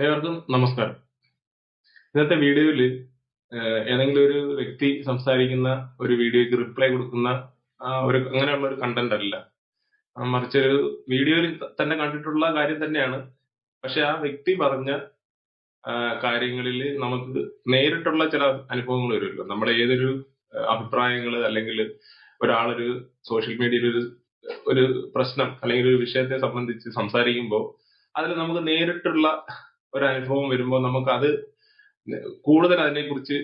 ഏവർക്കും നമസ്കാരം. ഇന്നത്തെ വീഡിയോയിൽ ഏതെങ്കിലും ഒരു വ്യക്തി സംസാരിക്കുന്ന ഒരു വീഡിയോയ്ക്ക് റിപ്ലൈ കൊടുക്കുന്ന അങ്ങനെയുള്ള ഒരു കണ്ടന്റ് അല്ല. മറിച്ച് ഒരു വീഡിയോയിൽ തന്നെ കണ്ടിട്ടുള്ള കാര്യം തന്നെയാണ്. പക്ഷെ ആ വ്യക്തി പറഞ്ഞ കാര്യങ്ങളിൽ നമുക്ക് നേരിട്ടുള്ള ചില അനുഭവങ്ങൾ വരുമല്ലോ. നമ്മുടെ ഏതൊരു അഭിപ്രായങ്ങൾ അല്ലെങ്കിൽ ഒരാളൊരു സോഷ്യൽ മീഡിയയിൽ ഒരു ഒരു പ്രശ്നം അല്ലെങ്കിൽ ഒരു വിഷയത്തെ സംബന്ധിച്ച് സംസാരിക്കുമ്പോൾ അതിൽ നമുക്ക് നേരിട്ടുള്ള ഒരു അനുഭവം വരുമ്പോൾ നമുക്കത് കൂടുതൽ അതിനെക്കുറിച്ച്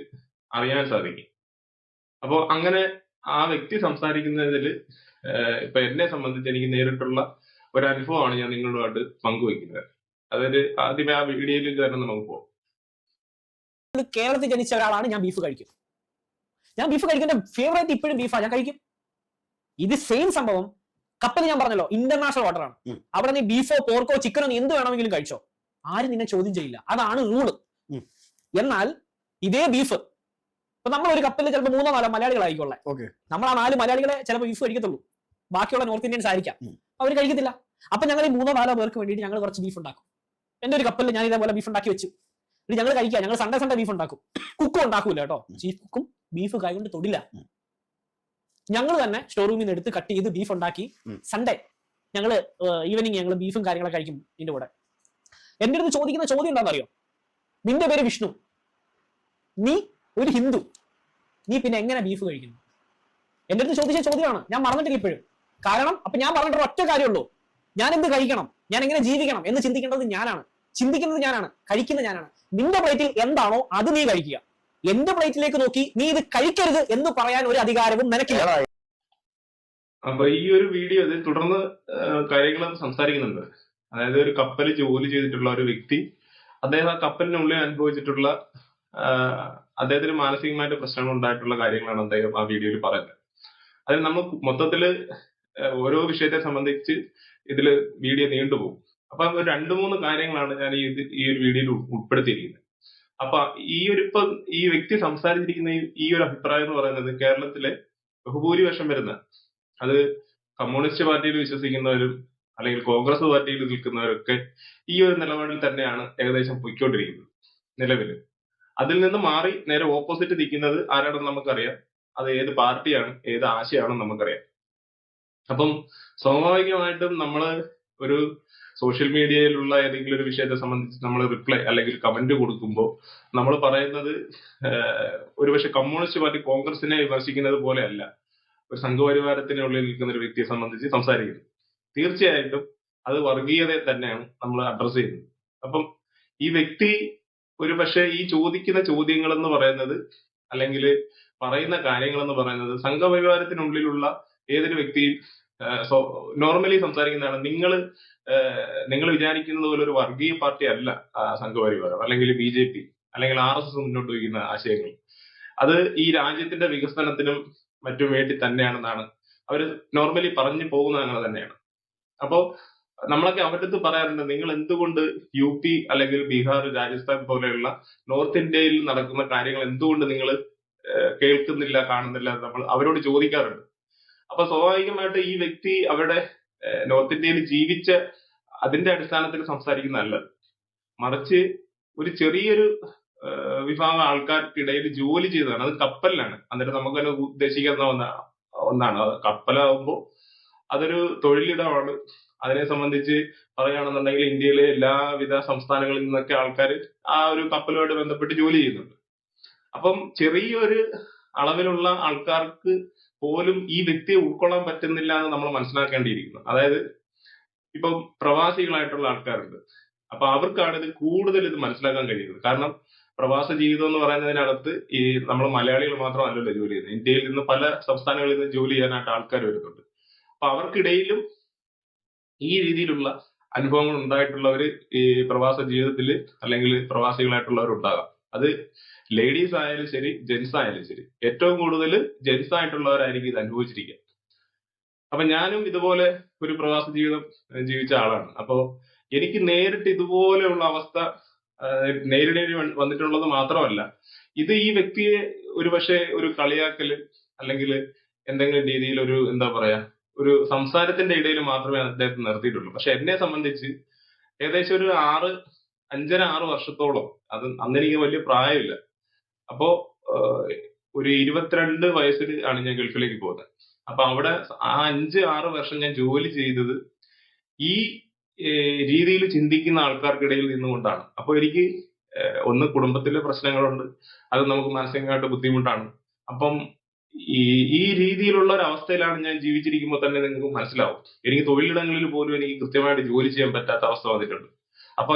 അറിയാൻ സാധിക്കും. അപ്പോൾ അങ്ങനെ ആ വ്യക്തി സംസാരിക്കുന്നതിൽ ഇപ്പൊ എന്നെ സംബന്ധിച്ച് എനിക്ക് നേരിട്ടുള്ള ഒരു അനുഭവമാണ് ഞാൻ നിങ്ങളുമായിട്ട് പങ്കുവെക്കുന്നത്. അതായത് ആദ്യമേ ആ വീഡിയോയിലേക്ക് തന്നെ നമുക്ക് പോകാം. കേരളത്തിൽ ജനിച്ച ഒരാളാണ്. ഞാൻ ബീഫ് കഴിക്കും. ഞാൻ ബീഫ് കഴിക്കുന്ന ഫേവറേറ്റ് ഇപ്പോഴും ബീഫാണ്. ഞാൻ കഴിക്കും. ഇത് സെയിം സംഭവം കപ്പൽ ഞാൻ പറഞ്ഞല്ലോ ഇന്റർനാഷണൽ വാട്ടർ ആണ്. അവിടെ നീ ബീഫോ പോർക്കോ ചിക്കനോ നീ എന്ത് വേണമെങ്കിലും കഴിച്ചോ, ആരും നിന്നെ ചോദ്യം ചെയ്യില്ല. അതാണ് റൂള്. എന്നാൽ ഇതേ ബീഫ് ഇപ്പൊ നമ്മൾ ഒരു കപ്പലിൽ ചിലപ്പോൾ 3-4 മലയാളികളായിക്കോളെ. നമ്മൾ ആ 4 മലയാളികളെ ചിലപ്പോൾ ബീഫ് കഴിക്കത്തുള്ളൂ. ബാക്കിയുള്ള നോർത്ത് ഇന്ത്യൻസ് ആയിരിക്കാം, അവർ കഴിക്കത്തില്ല. അപ്പൊ ഞങ്ങൾ ഈ 3-4 പേർക്ക് വേണ്ടിയിട്ട് ഞങ്ങൾ കുറച്ച് ബീഫ് ഉണ്ടാക്കും. എന്റെ ഒരു കപ്പലിൽ ഞാൻ ഇതേപോലെ ബീഫ് ഉണ്ടാക്കി വെച്ചു. ഞങ്ങൾ കഴിക്കാം. ഞങ്ങൾ സൺഡേ ബീഫ് ഉണ്ടാക്കും. കുക്കും ഉണ്ടാക്കൂല കേട്ടോ. ചീഫ് കുക്കും ബീഫ് കൈകൊണ്ട് തൊടില്ല. ഞങ്ങൾ തന്നെ സ്റ്റോർ റൂമിൽ നിന്ന് എടുത്ത് കട്ട് ചെയ്ത് ബീഫ് ഉണ്ടാക്കി സൺഡേ ഞങ്ങൾ ഈവനിങ് ഞങ്ങൾ ബീഫും കാര്യങ്ങളൊക്കെ കഴിക്കും. ഇതിന്റെ കൂടെ എന്റെ അടുത്ത് ചോദിക്കുന്ന ചോദ്യം എന്താണെന്നറിയോ? നിന്റെ പേര് വിഷ്ണു, നീ ഒരു ഹിന്ദു, നീ പിന്നെ എങ്ങനെ ബീഫ് കഴിക്കുന്നു? എന്റെ അടുത്ത് ചോദിച്ച ചോദ്യമാണ്. ഞാൻ മറന്നിട്ടില്ല ഇപ്പോഴും. കാരണം അപ്പൊ ഞാൻ പറഞ്ഞിട്ട് ഒറ്റ കാര്യമുള്ളൂ, ഞാൻ എന്ത് കഴിക്കണം, ഞാൻ എങ്ങനെ ജീവിക്കണം എന്ന് ചിന്തിക്കേണ്ടത് ഞാനാണ്, ചിന്തിക്കുന്നത് ഞാനാണ്, കഴിക്കുന്നത് ഞാനാണ്. നിന്റെ പ്ലേറ്റിൽ എന്താണോ അത് നീ കഴിക്കുക. എന്റെ പ്ലേറ്റിലേക്ക് നോക്കി നീ ഇത് കഴിക്കരുത് എന്ന് പറയാൻ ഒരു അധികാരവും നിനക്കില്ല. അപ്പൊ ഈ ഒരു വീഡിയോ തുടർന്ന് കാര്യങ്ങൾ സംസാരിക്കുന്നുണ്ട്. അതായത് ഒരു കപ്പലിൽ ജോലി ചെയ്തിട്ടുള്ള ഒരു വ്യക്തി, അദ്ദേഹം ആ കപ്പലിനുള്ളിൽ അനുഭവിച്ചിട്ടുള്ള അദ്ദേഹത്തിന് മാനസികമായിട്ട് പ്രശ്നങ്ങൾ ഉണ്ടായിട്ടുള്ള കാര്യങ്ങളാണ് അദ്ദേഹം ആ വീഡിയോയിൽ പറയുന്നത്. അതിൽ നമ്മൾ മൊത്തത്തില് ഓരോ വിഷയത്തെ സംബന്ധിച്ച് ഇതില് വീഡിയോ നീണ്ടുപോകും. അപ്പൊ 2-3 കാര്യങ്ങളാണ് ഞാൻ ഈ ഒരു വീഡിയോയിൽ ഉൾപ്പെടുത്തിയിരിക്കുന്നത്. അപ്പൊ ഈ വ്യക്തി സംസാരിച്ചിരിക്കുന്ന ഈ ഒരു അഭിപ്രായം എന്ന് പറയുന്നത് കേരളത്തിലെ ബഹുഭൂരിപക്ഷം വരുന്ന, അത് കമ്മ്യൂണിസ്റ്റ് പാർട്ടിയിൽ വിശ്വസിക്കുന്നവരും അല്ലെങ്കിൽ കോൺഗ്രസ് പാർട്ടിയിൽ നിൽക്കുന്നവരൊക്കെ ഈ ഒരു നിലപാടിൽ തന്നെയാണ് ഏകദേശം പൊയ്ക്കൊണ്ടിരിക്കുന്നത് നിലവിൽ. അതിൽ നിന്ന് മാറി നേരെ ഓപ്പോസിറ്റ് നിൽക്കുന്നത് ആരാണെന്ന് നമുക്കറിയാം. അത് ഏത് പാർട്ടിയാണ്, ഏത് ആശയമാണെന്ന് നമുക്കറിയാം. അപ്പം സ്വാഭാവികമായിട്ടും നമ്മള് ഒരു സോഷ്യൽ മീഡിയയിലുള്ള ഏതെങ്കിലും ഒരു വിഷയത്തെ സംബന്ധിച്ച് നമ്മൾ റിപ്ലൈ അല്ലെങ്കിൽ കമന്റ് കൊടുക്കുമ്പോൾ നമ്മൾ പറയുന്നത് ഒരുപക്ഷെ കമ്മ്യൂണിസ്റ്റ് പാർട്ടി കോൺഗ്രസിനെ വിമർശിക്കുന്നത് പോലെയല്ല ഒരു സംഘപരിവാരത്തിനുള്ളിൽ നിൽക്കുന്ന ഒരു വ്യക്തിയെ സംബന്ധിച്ച് സംസാരിക്കുന്നത്. തീർച്ചയായിട്ടും അത് വർഗീയതയെ തന്നെയാണ് നമ്മൾ അഡ്രസ് ചെയ്യുന്നത്. അപ്പം ഈ വ്യക്തി ഒരുപക്ഷെ ഈ ചോദിക്കുന്ന ചോദ്യങ്ങൾ എന്ന് പറയുന്നത് അല്ലെങ്കിൽ പറയുന്ന കാര്യങ്ങൾ എന്ന് പറയുന്നത് സംഘപരിവാരത്തിനുള്ളിലുള്ള ഏതൊരു വ്യക്തിയും നോർമലി സംസാരിക്കുന്നതാണ്. നിങ്ങൾ വിചാരിക്കുന്നത് പോലെ ഒരു വർഗീയ പാർട്ടി അല്ല സംഘപരിവാരം അല്ലെങ്കിൽ BJP അല്ലെങ്കിൽ RSS മുന്നോട്ട് വയ്ക്കുന്ന ആശയങ്ങൾ. അത് ഈ രാജ്യത്തിന്റെ വികസനത്തിനും മറ്റും വേണ്ടി തന്നെയാണെന്നാണ് അവർ നോർമലി പറഞ്ഞു പോകുന്നത്. അങ്ങനെ തന്നെയാണ്. അപ്പോ നമ്മളൊക്കെ അവരുടെ അടുത്ത് പറയാറുണ്ട്, നിങ്ങൾ എന്തുകൊണ്ട് UP അല്ലെങ്കിൽ ബീഹാർ, രാജസ്ഥാൻ പോലെയുള്ള നോർത്ത് ഇന്ത്യയിൽ നടക്കുന്ന കാര്യങ്ങൾ എന്തുകൊണ്ട് നിങ്ങൾ കേൾക്കുന്നില്ല, കാണുന്നില്ല, നമ്മൾ അവരോട് ചോദിക്കാറുണ്ട്. അപ്പൊ സ്വാഭാവികമായിട്ട് ഈ വ്യക്തി അവിടെ നോർത്ത് ഇന്ത്യയിൽ ജീവിച്ച അതിന്റെ അടിസ്ഥാനത്തിൽ സംസാരിക്കുന്നതല്ല, മറിച്ച് ഒരു ചെറിയൊരു വിഭാഗം ആൾക്കാർക്കിടയിൽ ജോലി ചെയ്തതാണ്. അത് കപ്പലിലാണ്. എന്നിട്ട് നമുക്ക് തന്നെ ഉദ്ദേശിക്കുന്ന ഒന്നാണ്. കപ്പലാകുമ്പോൾ അതൊരു തൊഴിലിടമാണ്. അതിനെ സംബന്ധിച്ച് പറയുകയാണെന്നുണ്ടെങ്കിൽ ഇന്ത്യയിലെ എല്ലാവിധ സംസ്ഥാനങ്ങളിൽ നിന്നൊക്കെ ആൾക്കാർ ആ ഒരു കപ്പലുമായിട്ട് ബന്ധപ്പെട്ട് ജോലി ചെയ്യുന്നുണ്ട്. അപ്പം ചെറിയൊരു അളവിലുള്ള ആൾക്കാർക്ക് പോലും ഈ വ്യക്തിയെ ഉൾക്കൊള്ളാൻ പറ്റുന്നില്ല എന്ന് നമ്മൾ മനസ്സിലാക്കേണ്ടിയിരിക്കുന്നു. അതായത് ഇപ്പം പ്രവാസികളായിട്ടുള്ള ആൾക്കാരുണ്ട്. അപ്പൊ അവർക്കാണ് ഇത് കൂടുതൽ മനസ്സിലാക്കാൻ കഴിയുന്നത്. കാരണം പ്രവാസ ജീവിതം എന്ന് പറയുന്നതിനകത്ത് ഈ നമ്മൾ മലയാളികൾ മാത്രമല്ലല്ലോ ജോലി ചെയ്യുന്നത്. ഇന്ത്യയിൽ നിന്ന് പല സംസ്ഥാനങ്ങളിൽ നിന്ന് ജോലി ചെയ്യാനായിട്ട് ആൾക്കാർ വരുന്നുണ്ട്. അപ്പൊ അവർക്കിടയിലും ഈ രീതിയിലുള്ള അനുഭവങ്ങൾ ഉണ്ടായിട്ടുള്ളവര് ഈ പ്രവാസ ജീവിതത്തിൽ അല്ലെങ്കിൽ പ്രവാസികളായിട്ടുള്ളവരുണ്ടാകാം. അത് ലേഡീസ് ആയാലും ശരി, ജെന്റ്സ് ആയാലും ശരി. ഏറ്റവും കൂടുതൽ ജെന്റ്സ് ആയിട്ടുള്ളവരായിരിക്കും ഇത് അനുഭവിച്ചിരിക്കുക. അപ്പൊ ഞാനും ഇതുപോലെ ഒരു പ്രവാസ ജീവിതം ജീവിച്ച ആളാണ്. അപ്പോ എനിക്ക് നേരിട്ട് ഇതുപോലെയുള്ള അവസ്ഥ നേരിടേണ്ടി വന്നിട്ടുള്ളത് മാത്രമല്ല, ഇത് ഈ വ്യക്തിയെ ഒരുപക്ഷെ ഒരു കളിയാക്കല് അല്ലെങ്കിൽ എന്തെങ്കിലും രീതിയിൽ ഒരു എന്താ പറയാ ഒരു സംസാരത്തിന്റെ ഇടയിൽ മാത്രമേ അദ്ദേഹത്തെ നിർത്തിയിട്ടുള്ളൂ. പക്ഷെ എന്നെ സംബന്ധിച്ച് ഏകദേശം ഒരു 5.5-6 വർഷത്തോളം, അത് അന്ന് എനിക്ക് വലിയ പ്രായമില്ല. അപ്പോ ഒരു 22 വയസ്സിൽ ആണ് ഞാൻ ഗൾഫിലേക്ക് പോകുന്നത്. അപ്പൊ അവിടെ ആ 5-6 വർഷം ഞാൻ ജോലി ചെയ്തത് ഈ രീതിയിൽ ചിന്തിക്കുന്ന ആൾക്കാർക്കിടയിൽ നിന്നുകൊണ്ടാണ്. അപ്പൊ എനിക്ക് ഒന്ന് കുടുംബത്തിലെ പ്രശ്നങ്ങളുണ്ട്, അത് നമുക്ക് മാനസികമായിട്ട് ബുദ്ധിമുട്ടാണ്. അപ്പം ഈ രീതിയിലുള്ള ഒരു അവസ്ഥയിലാണ് ഞാൻ ജീവിച്ചിരിക്കുമ്പോൾ തന്നെ നിങ്ങൾക്ക് മനസ്സിലാവും. എനിക്ക് തൊഴിലിടങ്ങളിൽ പോലും എനിക്ക് കൃത്യമായിട്ട് ജോലി ചെയ്യാൻ പറ്റാത്ത അവസ്ഥ വന്നിട്ടുണ്ട്. അപ്പൊ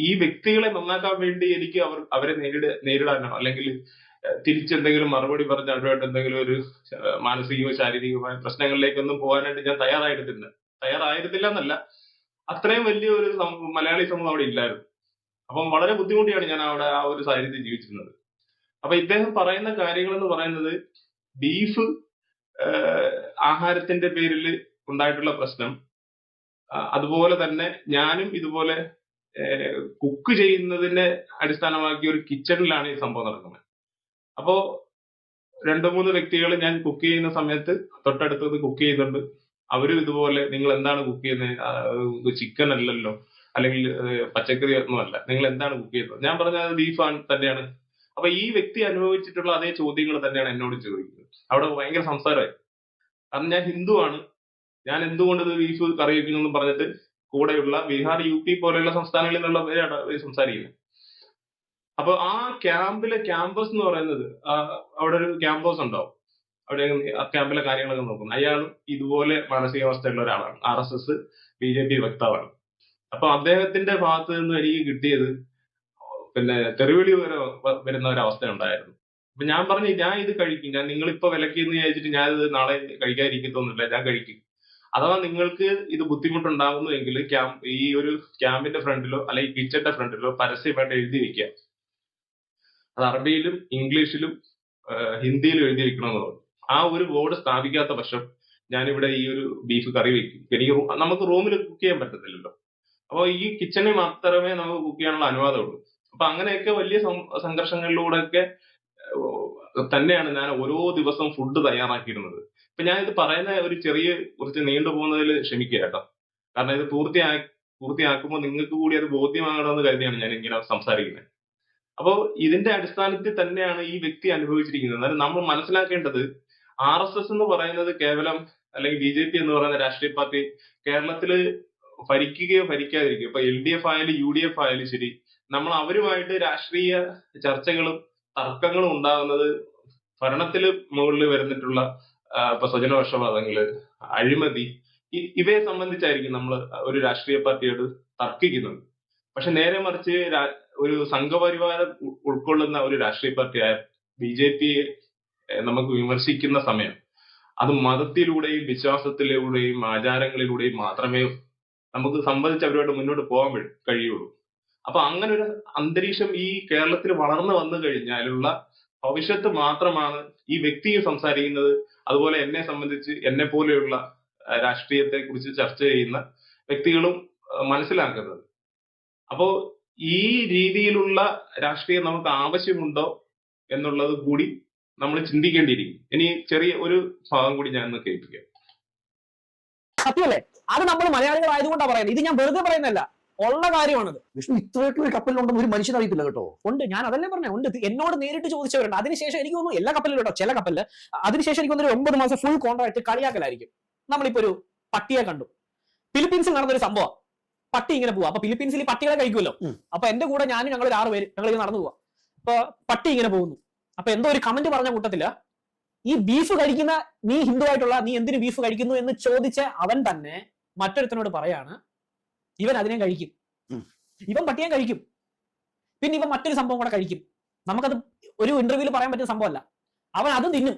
ഈ വ്യക്തികളെ നന്നാക്കാൻ വേണ്ടി എനിക്ക് അവരെ നേരിടാനോ അല്ലെങ്കിൽ തിരിച്ചെന്തെങ്കിലും മറുപടി പറഞ്ഞ് അവരുമായിട്ട് എന്തെങ്കിലും ഒരു മാനസികമോ ശാരീരികമായ പ്രശ്നങ്ങളിലേക്കൊന്നും പോകാനായിട്ട് ഞാൻ തയ്യാറായിരുന്നില്ല എന്നല്ല, അത്രയും വലിയ ഒരു മലയാളി സമൂഹം അവിടെ ഇല്ലായിരുന്നു. അപ്പം വളരെ ബുദ്ധിമുട്ടിയാണ് ഞാൻ അവിടെ ആ ഒരു സാഹചര്യത്തിൽ ജീവിച്ചിരുന്നത്. അപ്പൊ ഇദ്ദേഹം പറയുന്ന കാര്യങ്ങൾ എന്ന് പറയുന്നത്, ബീഫ് ആഹാരത്തിന്റെ പേരിൽ ഉണ്ടായിട്ടുള്ള പ്രശ്നം, അതുപോലെ തന്നെ ഞാനും ഇതുപോലെ കുക്ക് ചെയ്യുന്നതിനെ അടിസ്ഥാനമാക്കിയ ഒരു കിച്ചണിലാണ് ഈ സംഭവം നടക്കുന്നത്. അപ്പോ 2-3 വ്യക്തികൾ ഞാൻ കുക്ക് ചെയ്യുന്ന സമയത്ത് തൊട്ടടുത്തത് കുക്ക് ചെയ്യുന്നുണ്ട്. അവരും ഇതുപോലെ, നിങ്ങൾ എന്താണ് കുക്ക് ചെയ്യുന്നത്, ചിക്കൻ അല്ലല്ലോ, അല്ലെങ്കിൽ പച്ചക്കറി ഒന്നും അല്ല, നിങ്ങൾ എന്താണ് കുക്ക് ചെയ്യുന്നത്? ഞാൻ പറഞ്ഞത് ബീഫ് തന്നെയാണ്. അപ്പൊ ഈ വ്യക്തി അനുഭവിച്ചിട്ടുള്ള അതേ ചോദ്യങ്ങൾ തന്നെയാണ് എന്നോട് ചോദിക്കുന്നത്. അവിടെ ഭയങ്കര സംസാരമായി. കാരണം ഞാൻ ഹിന്ദുവാണ്, ഞാൻ എന്തുകൊണ്ട് ഇത് ബീഫ് കറി വെക്കുന്നു എന്ന് പറഞ്ഞിട്ട് കൂടെയുള്ള ബീഹാർ, UP പോലെയുള്ള സംസ്ഥാനങ്ങളിൽ നിന്നുള്ളവരാണ് സംസാരിക്കുന്നത്. അപ്പൊ ആ ക്യാമ്പസ് എന്ന് പറയുന്നത്, അവിടെ ഒരു ക്യാമ്പസ് ഉണ്ടാവും, അവിടെ ആ ക്യാമ്പിലെ കാര്യങ്ങളൊക്കെ നോക്കും. അയാളും ഇതുപോലെ മാനസികാവസ്ഥയുള്ള ഒരാളാണ്, RSS BJP വക്താവാണ്. അപ്പൊ അദ്ദേഹത്തിന്റെ ഭാഗത്ത് നിന്ന് എനിക്ക് കിട്ടിയത് പിന്നെ തെറിവിളി വരെ വരുന്ന ഒരവസ്ഥ ഉണ്ടായിരുന്നു. അപ്പൊ ഞാൻ പറഞ്ഞു, ഞാൻ ഇത് കഴിക്കും, നിങ്ങളിപ്പോ വിലക്കിന്ന് വിചാരിച്ചിട്ട് ഞാൻ ഇത് നാളെ കഴിക്കാതിരിക്കത്തൊന്നുമില്ല, ഞാൻ കഴിക്കും. അഥവാ നിങ്ങൾക്ക് ഇത് ബുദ്ധിമുട്ടുണ്ടാകുന്നുവെങ്കിൽ ഈ ഒരു ക്യാമ്പിന്റെ ഫ്രണ്ടിലോ അല്ലെങ്കിൽ കിച്ചന്റെ ഫ്രണ്ടിലോ പരസ്യമായിട്ട് എഴുതി വെക്കുക. അത് അറബിയിലും ഇംഗ്ലീഷിലും ഹിന്ദിയിലും എഴുതി വെക്കണമെന്ന് പറഞ്ഞു. ആ ഒരു ബോർഡ് സ്ഥാപിക്കാത്ത പക്ഷം ഞാനിവിടെ ഈ ഒരു ബീഫ് കറി വെക്കും. നമുക്ക് റൂമിൽ കുക്ക് ചെയ്യാൻ പറ്റത്തില്ലല്ലോ. അപ്പോൾ ഈ കിച്ചണിൽ മാത്രമേ നമുക്ക് കുക്ക് ചെയ്യാനുള്ള അനുവാദമുള്ളൂ. അപ്പൊ അങ്ങനെയൊക്കെ വലിയ സംഘർഷങ്ങളിലൂടെയൊക്കെ തന്നെയാണ് ഞാൻ ഓരോ ദിവസവും ഫുഡ് തയ്യാറാക്കിയിരുന്നത്. ഇപ്പൊ ഞാൻ ഇത് പറയുന്ന ഒരു കുറച്ച് നീണ്ടുപോകുന്നതിൽ ക്ഷമിക്കുക കേട്ടോ. കാരണം ഇത് പൂർത്തിയാക്കുമ്പോൾ നിങ്ങൾക്ക് കൂടി അത് ബോധ്യമാകണമെന്ന് കരുതിയാണ് ഞാൻ ഇങ്ങനെ സംസാരിക്കുന്നത്. അപ്പോ ഇതിന്റെ അടിസ്ഥാനത്തിൽ തന്നെയാണ് ഈ വ്യക്തി അനുഭവിച്ചിരിക്കുന്നത്. അതായത് നമ്മൾ മനസ്സിലാക്കേണ്ടത്, RSS എന്ന് പറയുന്നത് കേവലം, അല്ലെങ്കിൽ BJP എന്ന് പറയുന്ന രാഷ്ട്രീയ പാർട്ടി കേരളത്തില് ഭരിക്കുകയോ ഭരിക്കാതിരിക്കുകയോ, ഇപ്പൊ LDF ആയാലും UDF ആയാലും ശരി, നമ്മൾ അവരുമായിട്ട് രാഷ്ട്രീയ ചർച്ചകളും തർക്കങ്ങളും ഉണ്ടാകുന്നത് ഭരണത്തില് മുകളിൽ വരുന്നിട്ടുള്ള ഇപ്പൊ സ്വജനപക്ഷപാതങ്ങള്, അഴിമതി, ഇവയെ സംബന്ധിച്ചായിരിക്കും നമ്മൾ ഒരു രാഷ്ട്രീയ പാർട്ടിയോട് തർക്കിക്കുന്നത്. പക്ഷെ നേരെ മറിച്ച് ഒരു സംഘപരിവാരം ഉൾക്കൊള്ളുന്ന ഒരു രാഷ്ട്രീയ പാർട്ടിയായ BJPയെ നമുക്ക് വിമർശിക്കുന്ന സമയം, അത് മതത്തിലൂടെയും വിശ്വാസത്തിലൂടെയും ആചാരങ്ങളിലൂടെയും മാത്രമേ നമുക്ക് സംബന്ധിച്ച് അവരുമായിട്ട് മുന്നോട്ട് പോകാൻ കഴിയുള്ളൂ. അപ്പൊ അങ്ങനെ ഒരു അന്തരീക്ഷം ഈ കേരളത്തിൽ വളർന്നു വന്നു കഴിഞ്ഞാലുള്ള ഭവിഷ്യത്ത് മാത്രമാണ് ഈ വ്യക്തിയും സംസാരിക്കുന്നത്. അതുപോലെ എന്നെ സംബന്ധിച്ച്, എന്നെ പോലെയുള്ള രാഷ്ട്രീയത്തെ കുറിച്ച് ചർച്ച ചെയ്യുന്ന വ്യക്തികളും മനസ്സിലാക്കുന്നത്. അപ്പോ ഈ രീതിയിലുള്ള രാഷ്ട്രീയം നമുക്ക് ആവശ്യമുണ്ടോ എന്നുള്ളത് കൂടി നമ്മൾ ചിന്തിക്കേണ്ടിയിരിക്കും. ഇനി ചെറിയ ഒരു ഭാഗം കൂടി ഞാൻ ഒന്ന് കേൾപ്പിക്കാം. സത്യമല്ലേ? അത് നമ്മൾ മലയാളികളായതുകൊണ്ടാണ് പറയുന്നത്. ഇത് ഞാൻ വെറുതെ പറയുന്നല്ല, ഉള്ള കാര്യമാണത്. വിഷ്ണു, ഇത്രയായിട്ടുള്ള കപ്പലിലുണ്ടെന്ന് ഒരു മനുഷ്യൻ അറിയത്തില്ല കേട്ടോ. ഉണ്ട്, ഞാൻ അതല്ലേ പറഞ്ഞ ഉണ്ട്. എന്നോട് നേരിട്ട് ചോദിച്ചവരുണ്ട്. അതിനുശേഷം എനിക്ക് തോന്നുന്നു എല്ലാ കപ്പലിലും കേട്ടോ, ചില കപ്പലില് അതിനുശേഷം എനിക്ക് തോന്നുന്നു 9 മാസം ഫുൾ കോൺട്രാക്ട് കളിയാക്കലായിരിക്കും. നമ്മളിപ്പോ ഒരു പട്ടിയെ കണ്ടു, ഫിലിപ്പീൻസിൽ നടന്നൊരു സംഭവം. പട്ടി ഇങ്ങനെ പോവാ. അപ്പൊ ഫിലിപ്പീൻസിൽ പട്ടികളെ കഴിക്കുമല്ലോ. അപ്പൊ എന്റെ കൂടെ ഞാനും ഞങ്ങൾ 6 പേര് ഞങ്ങൾ ഇങ്ങനെ നടന്നു പോവാ. അപ്പൊ പട്ടി ഇങ്ങനെ പോകുന്നു. അപ്പൊ എന്തോ ഒരു കമന്റ് പറഞ്ഞ കൂട്ടത്തില്, ഈ ബീഫ് കഴിക്കുന്ന നീ ഹിന്ദുവായിട്ടുള്ള നീ എന്തിനു ബീഫ് കഴിക്കുന്നു എന്ന് ചോദിച്ച അവൻ തന്നെ മറ്റൊരുത്തനോട് പറയാണ്, ഇവൻ അതിനെ കഴിക്കും, ഇവൻ പട്ടിയെ കഴിക്കും, പിന്നെ ഇവൻ മറ്റൊരു സംഭവം കൂടെ കഴിക്കും. നമുക്കത് ഒരു ഇന്റർവ്യൂവിൽ പറയാൻ പറ്റുന്ന സംഭവമല്ല. അവൻ അതും തിന്നും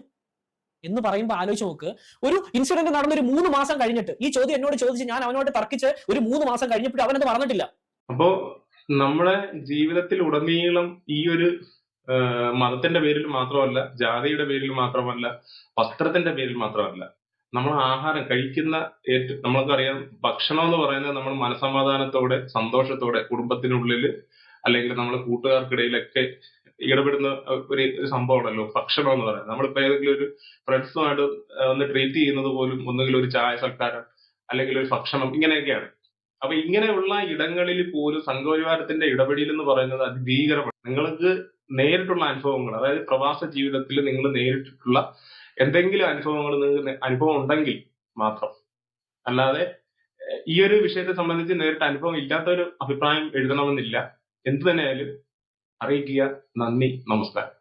എന്ന് പറയുമ്പോൾ ആലോചിച്ച് നോക്ക്. ഒരു ഇൻസിഡന്റ് നടന്നൊരു 3 മാസം കഴിഞ്ഞിട്ട് ഈ ചോദ്യം എന്നോട് ചോദിച്ച് ഞാൻ അവനോട് തർക്കിച്ച് ഒരു 3 മാസം കഴിഞ്ഞപ്പോഴും അവനത് പറഞ്ഞിട്ടില്ല. അപ്പോ നമ്മുടെ ജീവിതത്തിൽ ഉടനീളം ഈ ഒരു മതത്തിന്റെ പേരിൽ മാത്രമല്ല, ജാതിയുടെ പേരിൽ മാത്രമല്ല, വസ്ത്രത്തിന്റെ പേരിൽ മാത്രമല്ല, നമ്മൾ ആഹാരം കഴിക്കുന്ന നമ്മൾക്കറിയാം, ഭക്ഷണം എന്ന് പറയുന്നത് നമ്മൾ മനസമാധാനത്തോടെ സന്തോഷത്തോടെ കുടുംബത്തിനുള്ളിൽ അല്ലെങ്കിൽ നമ്മുടെ കൂട്ടുകാർക്കിടയിലൊക്കെ ഇടപെടുന്ന ഒരു സംഭവമാണല്ലോ ഭക്ഷണം എന്ന് പറയുന്നത്. നമ്മളിപ്പോ ഏതെങ്കിലും ഒരു ഫ്രണ്ട്സുമായിട്ട് ഒന്ന് ട്രീറ്റ് ചെയ്യുന്നത് പോലും ഒന്നുകിൽ ഒരു ചായ സൽക്കാരം അല്ലെങ്കിൽ ഒരു ഭക്ഷണം, ഇങ്ങനെയൊക്കെയാണ്. അപ്പൊ ഇങ്ങനെയുള്ള ഇടങ്ങളിൽ പോലും സംഘപരിവാരത്തിന്റെ ഇടപെടൽ എന്ന് പറയുന്നത് അതിഭീകരമാണ്. നിങ്ങൾക്ക് നേരിട്ടുള്ള അനുഭവങ്ങൾ, അതായത് പ്രവാസ ജീവിതത്തിൽ നിങ്ങൾ നേരിട്ടിട്ടുള്ള എന്തെങ്കിലും അനുഭവങ്ങൾ നിങ്ങൾക്ക് അനുഭവം ഉണ്ടെങ്കിൽ മാത്രം, അല്ലാതെ ഈ ഒരു വിഷയത്തെ സംബന്ധിച്ച് നേരിട്ട് അനുഭവം ഇല്ലാത്ത ഒരു അഭിപ്രായം എഴുതണമെന്നില്ല. എന്തു തന്നെയായാലും അറിയിക്കുക. നന്ദി, നമസ്കാരം.